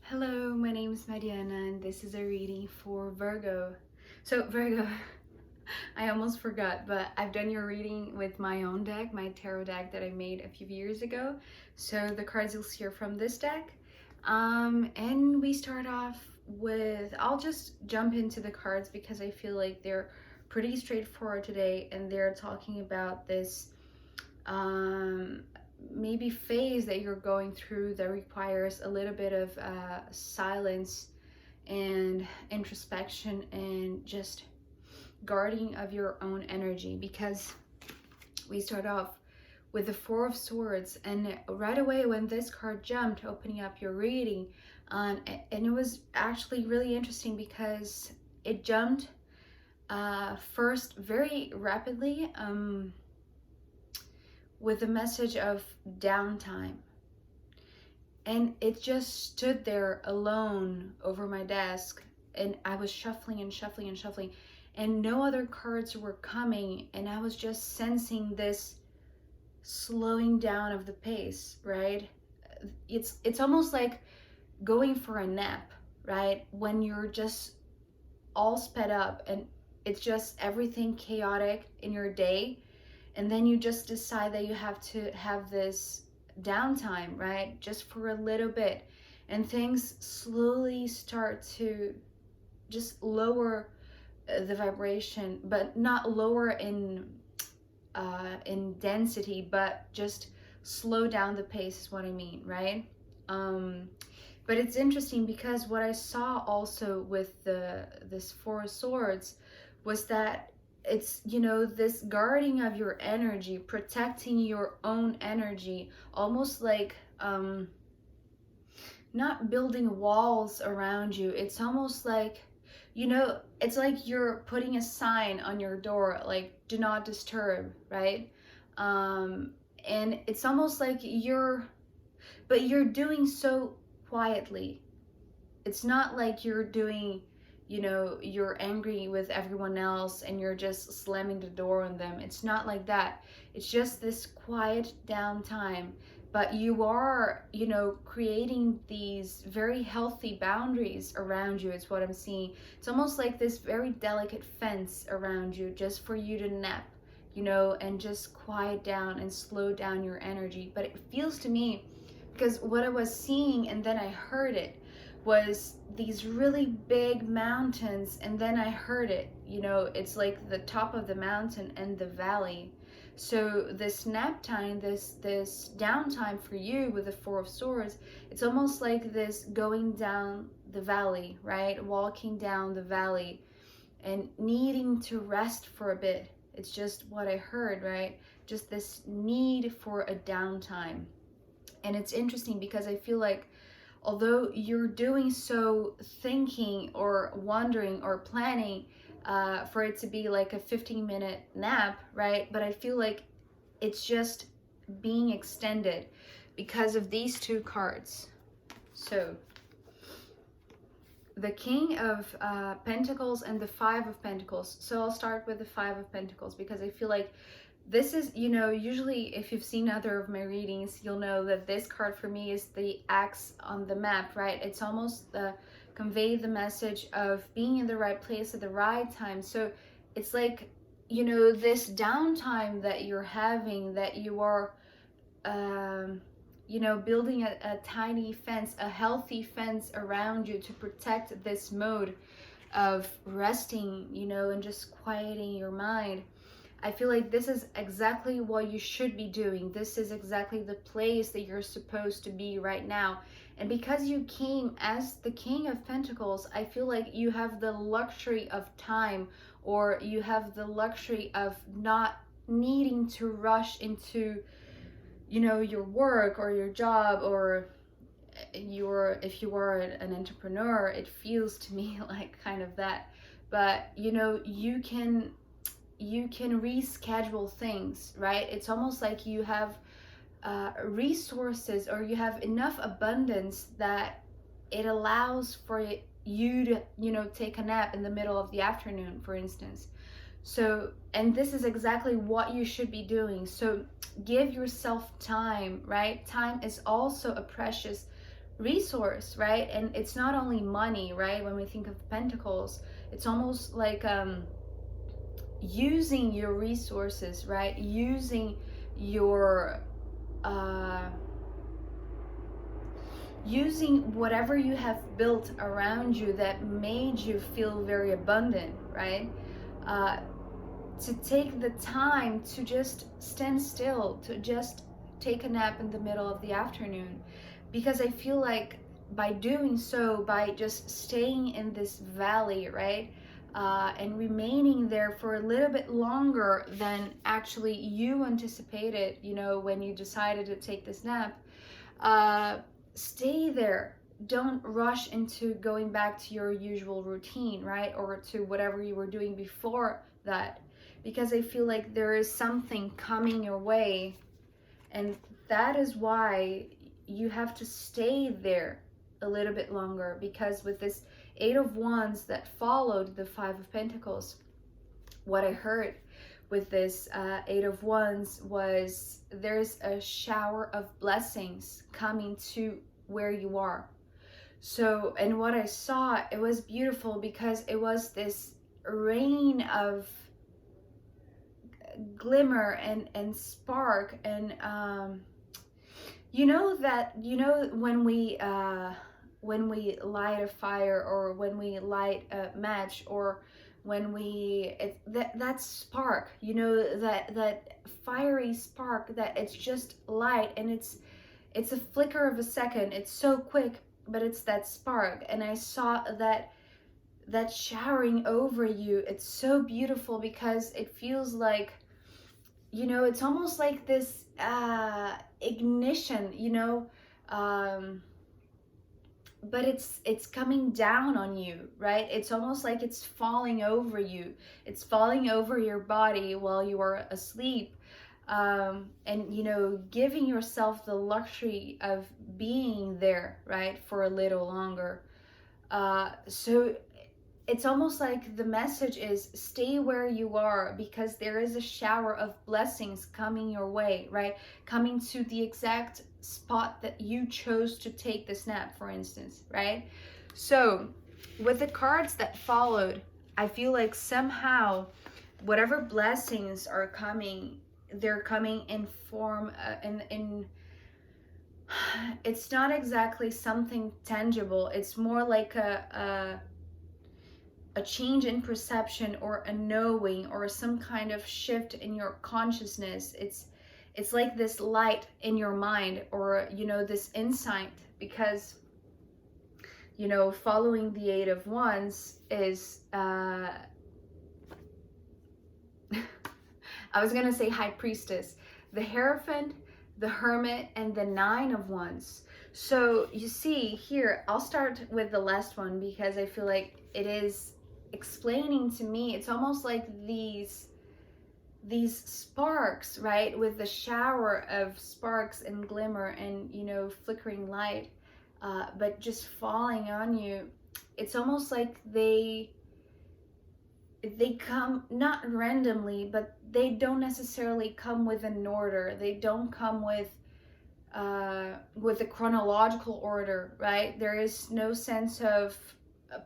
Hello, my name is Mariana and this is a reading for Virgo. So Virgo, I almost forgot, but I've done your reading with my own deck, my tarot deck that I made a few years ago. So the cards you'll see are from this deck. And we start off with, I'll just jump into the cards because I feel like they're pretty straightforward today and they're talking about this maybe phase that you're going through that requires a little bit of silence and introspection and just guarding of your own energy, because we start off with the Four of Swords, and right away when this card jumped, opening up your reading, and it was actually really interesting because it jumped first very rapidly with the message of downtime. And it just stood there alone over my desk, and I was shuffling and shuffling and shuffling, and no other cards were coming, and I was just sensing this slowing down of the pace, right? It's almost like going for a nap, right? When you're just all sped up and it's just everything chaotic in your day, and then you just decide that you have to have this downtime, right? Just for a little bit, and things slowly start to just lower the vibration, but not lower in density, but just slow down the pace is what I mean, right? But it's interesting because what I saw also with this Four of Swords was that it's, you know, this guarding of your energy, protecting your own energy, almost like not building walls around you. It's almost like, you know, it's like you're putting a sign on your door, like do not disturb, right? And it's almost like but you're doing so quietly. It's not like you're doing, you know, you're angry with everyone else and you're just slamming the door on them. It's not like that. It's just this quiet downtime, but you are, you know, creating these very healthy boundaries around you. It's what I'm seeing. It's almost like this very delicate fence around you just for you to nap, you know, and just quiet down and slow down your energy. But it feels to me, because what I was seeing and then I heard it, was these really big mountains, and then I heard it, you know, it's like the top of the mountain and the valley. So this nap time, this downtime for you with the Four of Swords, it's almost like this going down the valley, right? Walking down the valley and needing to rest for a bit. It's just what I heard, right? Just this need for a downtime. And it's interesting because I feel like although you're doing so thinking or wondering or planning for it to be like a 15-minute nap, right? But I feel like it's just being extended because of these two cards. So the King of Pentacles and the Five of Pentacles. So I'll start with the Five of Pentacles because I feel like this is, you know, usually if you've seen other of my readings, you'll know that this card for me is the axe on the map, right? It's almost convey the message of being in the right place at the right time. So it's like, you know, this downtime that you're having, that you are, you know, building a tiny fence, a healthy fence around you to protect this mode of resting, you know, and just quieting your mind. I feel like this is exactly what you should be doing. This is exactly the place that you're supposed to be right now. And because you came as the King of Pentacles, I feel like you have the luxury of time, or you have the luxury of not needing to rush into, you know, your work or your job, or if you are an entrepreneur, it feels to me like kind of that. But, you know, you can reschedule things, right? It's almost like you have resources, or you have enough abundance that it allows for you to, you know, take a nap in the middle of the afternoon, for instance. So, and this is exactly what you should be doing. So give yourself time, right? Time is also a precious resource, right? And it's not only money, right? When we think of pentacles, it's almost like using your resources, right? Using your uh, using whatever you have built around you that made you feel very abundant, right? Uh, to take the time to just stand still, to just take a nap in the middle of the afternoon. Because I feel like by doing so, by just staying in this valley, right? And remaining there for a little bit longer than actually you anticipated, you know, when you decided to take this nap, uh, stay there. Don't rush into going back to your usual routine, right? Or to whatever you were doing before that. Because I feel like there is something coming your way, and that is why you have to stay there a little bit longer. Because with this Eight of Wands that followed the Five of Pentacles, what I heard with this Eight of Wands was there's a shower of blessings coming to where you are. So, and what I saw, it was beautiful because it was this rain of glimmer and spark. And you know that, you know, when we light a fire, or when we light a match, or when that spark, you know, that fiery spark, that it's just light, and it's a flicker of a second, it's so quick, but it's that spark. And I saw that showering over you. It's so beautiful because it feels like, you know, it's almost like this ignition, you know, but it's coming down on you, right? It's almost like it's falling over you. It's falling over your body while you are asleep. And, you know, giving yourself the luxury of being there, right, for a little longer. So it's almost like the message is stay where you are, because there is a shower of blessings coming your way, right? Coming to the exact spot that you chose to take this nap, for instance, right? So with the cards that followed, I feel like somehow whatever blessings are coming, they're coming in form, in it's not exactly something tangible. It's more like a change in perception, or a knowing, or some kind of shift in your consciousness. It's like this light in your mind, or, you know, this insight. Because, you know, following the Eight of Wands is I was gonna say High Priestess, the Hierophant, the Hermit, and the Nine of Wands. So you see here, I'll start with the last one because I feel like it is explaining to me. It's almost like these sparks, right, with the shower of sparks and glimmer and, you know, flickering light, but just falling on you. It's almost like they come not randomly, but they don't necessarily come with an order. They don't come with a chronological order, right? There is no sense of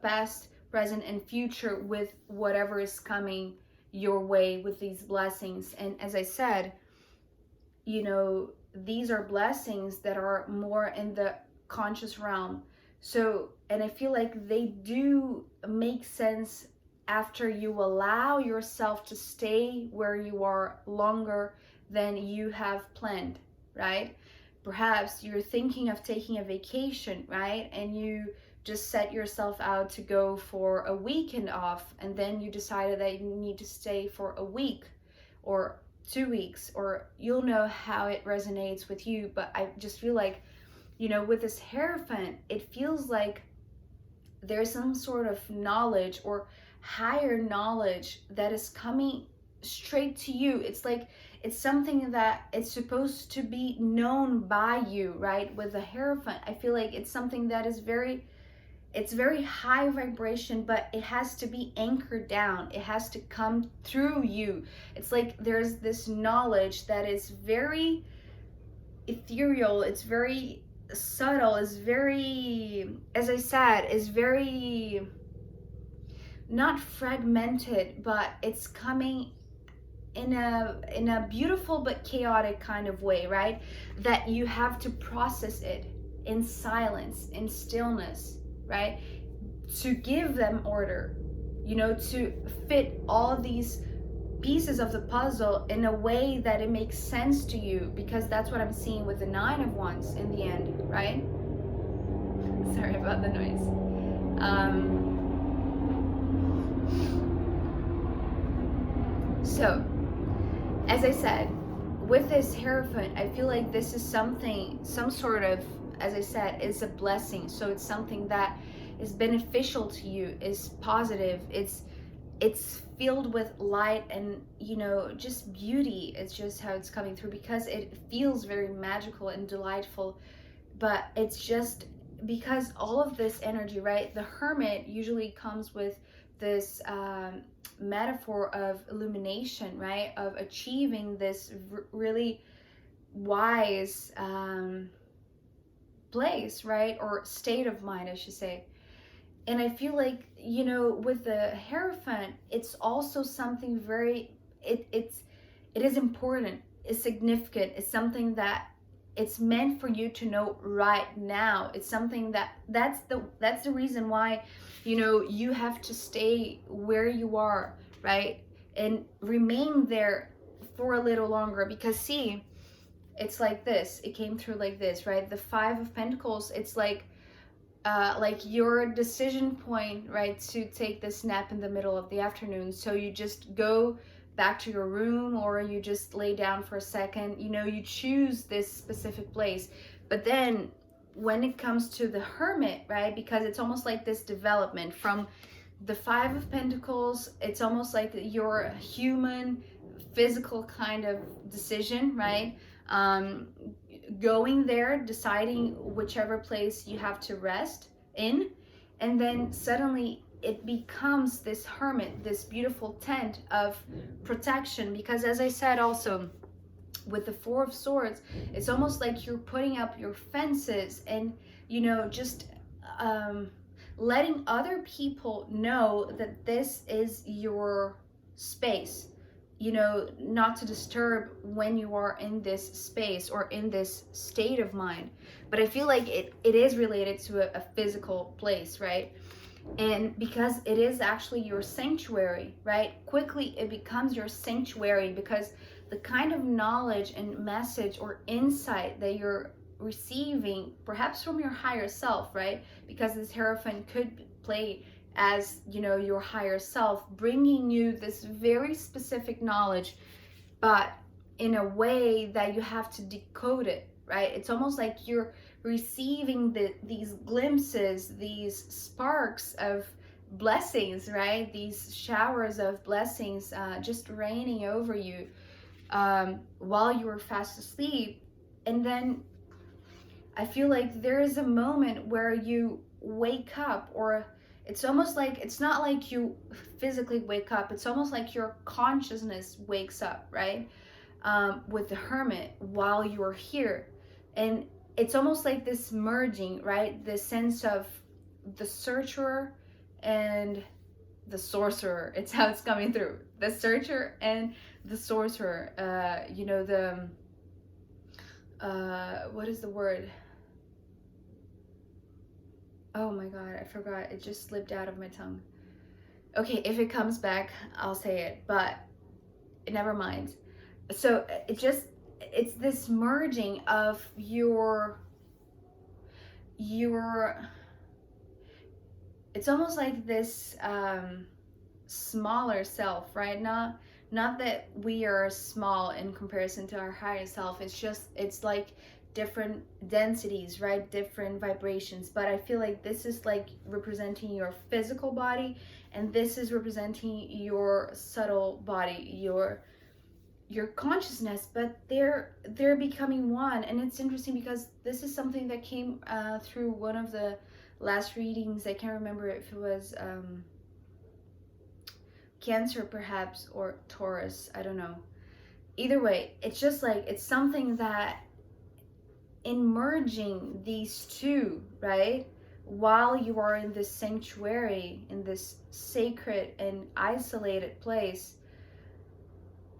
past, present, and future with whatever is coming your way with these blessings. And as I said, you know, these are blessings that are more in the conscious realm. So, and I feel like they do make sense after you allow yourself to stay where you are longer than you have planned, right? Perhaps you're thinking of taking a vacation, right? And you just set yourself out to go for a weekend off, and then you decided that you need to stay for a week or 2 weeks, or you'll know how it resonates with you. But I just feel like, you know, with this Hierophant, it feels like there's some sort of knowledge or higher knowledge that is coming straight to you. It's like it's something that it's supposed to be known by you, right? With the Hierophant, I feel like it's something that is very high vibration, but it has to be anchored down. It has to come through you. It's like there's this knowledge that is very ethereal. It's very subtle, is very, as I said, is very not fragmented, but it's coming in a beautiful but chaotic kind of way, right? That you have to process it in silence, in stillness, right? To give them order, you know, to fit all these pieces of the puzzle in a way that it makes sense to you, because that's what I'm seeing with the Nine of Wands in the end, right? Sorry about the noise. So, as I said, with this Hierophant, I feel like this is something, some sort of, as I said, is a blessing. So it's something that is beneficial to you, is positive, it's filled with light and, you know, just beauty. It's just how it's coming through, because it feels very magical and delightful. But it's just because all of this energy, right? The Hermit usually comes with this metaphor of illumination, right? Of achieving this really wise place, right? Or state of mind, I should say. And I feel like, you know, with the Hierophant, it's also something very, it is important, it's significant, it's something that it's meant for you to know right now. It's something that's the reason why, you know, you have to stay where you are, right? And remain there for a little longer, because see, it's like this, it came through like this, right? The Five of Pentacles, it's like your decision point, right, to take this nap in the middle of the afternoon. So you just go back to your room, or you just lay down for a second, you know, you choose this specific place. But then when it comes to the Hermit, right, because it's almost like this development from the Five of Pentacles, it's almost like your human physical kind of decision, right? Going there, deciding whichever place you have to rest in, and then suddenly it becomes this Hermit, this beautiful tent of protection. Because as I said also, with the Four of Swords, it's almost like you're putting up your fences and, you know, just letting other people know that this is your space, you know, not to disturb when you are in this space or in this state of mind. But I feel like it is related to a physical place, right? And because it is actually your sanctuary, right? Quickly it becomes your sanctuary, because the kind of knowledge and message or insight that you're receiving, perhaps from your higher self, right? Because this Hierophant could play as, you know, your higher self, bringing you this very specific knowledge, but in a way that you have to decode it, right? It's almost like you're receiving these glimpses, these sparks of blessings, right? These showers of blessings just raining over you while you were fast asleep. And then I feel like there is a moment where you wake up, or it's almost like, it's not like you physically wake up, it's almost like your consciousness wakes up, right? With the Hermit while you're here. And it's almost like this merging, right? The sense of the searcher and the sorcerer. It's how it's coming through. The searcher and the sorcerer. You know, the what is the word? Oh my god, I forgot. It just slipped out of my tongue. Okay, if it comes back, I'll say it, but never mind. So it's this merging of your it's almost like this smaller self, right? Not that we are small in comparison to our higher self. It's just, it's like different densities, right? Different vibrations. But I feel like this is like representing your physical body, and this is representing your subtle body, your consciousness. But they're becoming one. And it's interesting because this is something that came through one of the last readings. I can't remember if it was Cancer perhaps, or Taurus, I don't know. Either way, it's just like, it's something that in merging these two, right? While you are in this sanctuary, in this sacred and isolated place,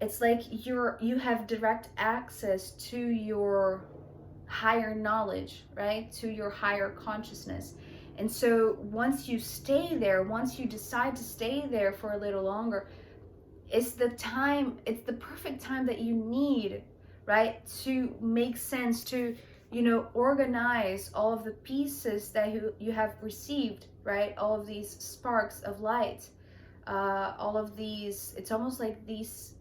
it's like you have direct access to your higher knowledge, right? To your higher consciousness. And so once you stay there, once you decide to stay there for a little longer, it's the time, it's the perfect time that you need, right? To make sense, to, organize all of the pieces that you have received, right? All of these sparks of light, all of these, it's almost like these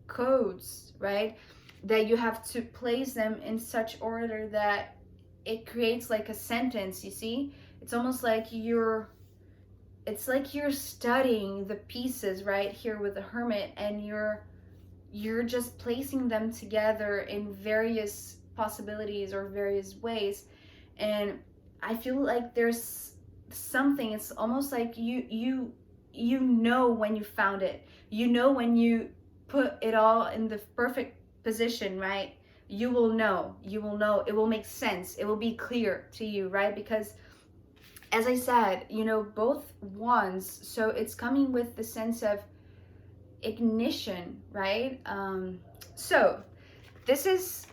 codes, right? That you have to place them in such order that it creates like a sentence, you see? It's almost like it's like you're studying the pieces right here with the Hermit, and you're just placing them together in various possibilities or various ways. And I feel like there's something, it's almost like you know when you found it, when you put it all in the perfect position, right? You will know, it will make sense, it will be clear to you, right? Because as I said, both ones, so it's coming with the sense of ignition, right? So this is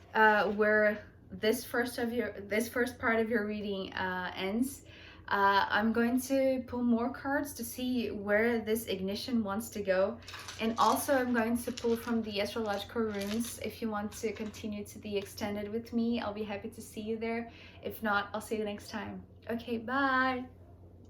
where this first part of your reading ends. I'm going to pull more cards to see where this ignition wants to go, and also I'm going to pull from the astrological runes. If you want to continue to the extended with me, I'll be happy to see you there. If not, I'll see you next time. Okay, bye.